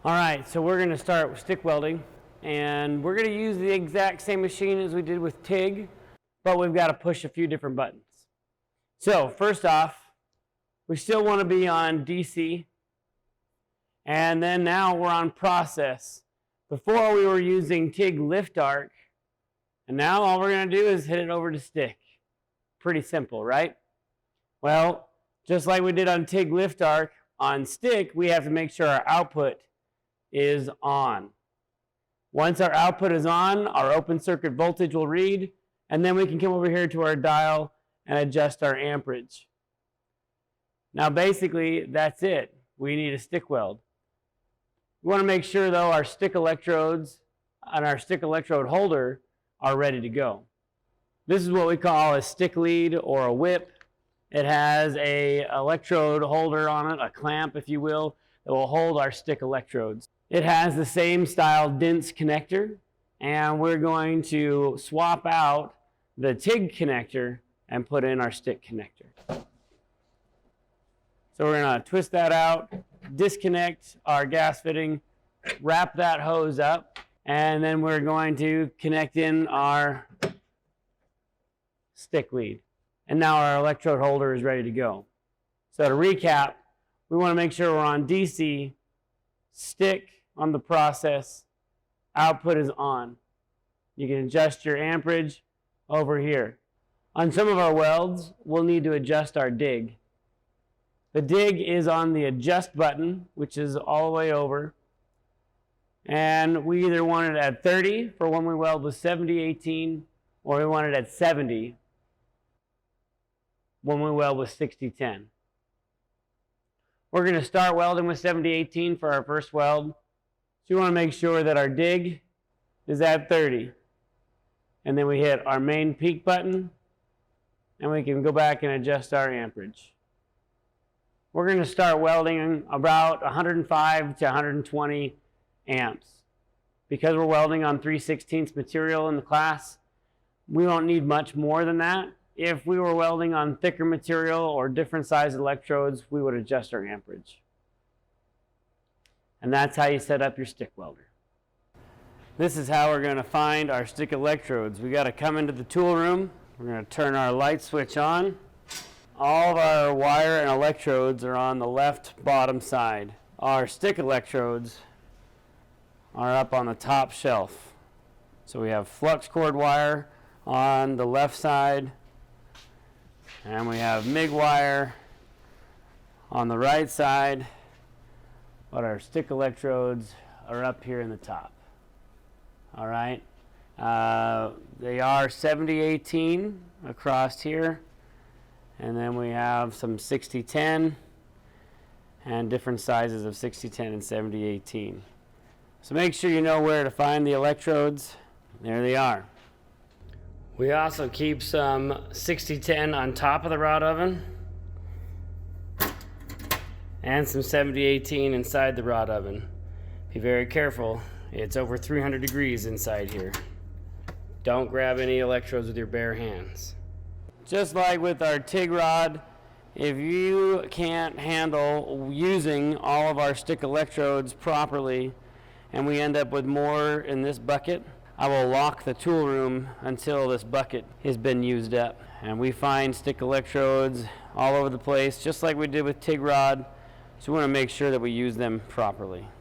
All right, so we're going to start with stick welding, and we're going to use the exact same machine as we did with TIG, but we've got to push a few different buttons. So first off, we still want to be on DC, and then now we're on process. Before we were using TIG lift arc, and now all we're going to do is hit it over to stick. Pretty simple, right? Well, just like we did on TIG lift arc, on stick we have to make sure our output is on. Once our output is on, our open circuit voltage will read, and then we can come over here to our dial and adjust our amperage. Now basically that's it. We need a stick weld. We want to make sure though our stick electrodes and our stick electrode holder are ready to go. This is what we call a stick lead or a whip. It has a electrode holder on it, a clamp if you will, that will hold our stick electrodes. It has the same style DINS connector, and we're going to swap out the TIG connector and put in our stick connector. So we're going to twist that out, disconnect our gas fitting, wrap that hose up, and then we're going to connect in our stick lead. And now our electrode holder is ready to go. So to recap, we want to make sure we're on DC, stick on the process, output is on. You can adjust your amperage over here. On some of our welds, we'll need to adjust our dig. The dig is on the adjust button, which is all the way over. And we either want it at 30 for when we weld with 70-18, or we want it at 70 when we weld with 60-10. We're going to start welding with 70-18 for our first weld. So you want to make sure that our dig is at 30. And then we hit our main peak button, and we can go back and adjust our amperage. We're going to start welding about 105 to 120 amps. Because we're welding on 3/16 material in the class, we won't need much more than that. If we were welding on thicker material or different size electrodes, we would adjust our amperage. And that's how you set up your stick welder. This is how we're going to find our stick electrodes. We got to come into the tool room. We're going to turn our light switch on. All of our wire and electrodes are on the left bottom side. Our stick electrodes are up on the top shelf. So we have flux cord wire on the left side, and we have MIG wire on the right side, but our stick electrodes are up here in the top. All right. They are 70-18 across here, and then we have some 60-10 and different sizes of 60-10 and 70-18. So make sure you know where to find the electrodes. There they are. We also keep some 60-10 on top of the rod oven and some 70-18 inside the rod oven. Be very careful. It's over 300 degrees inside here. Don't grab any electrodes with your bare hands. Just like with our TIG rod, if you can't handle using all of our stick electrodes properly and we end up with more in this bucket, I will lock the tool room until this bucket has been used up. And we find stick electrodes all over the place, just like we did with TIG rod, so we want to make sure that we use them properly.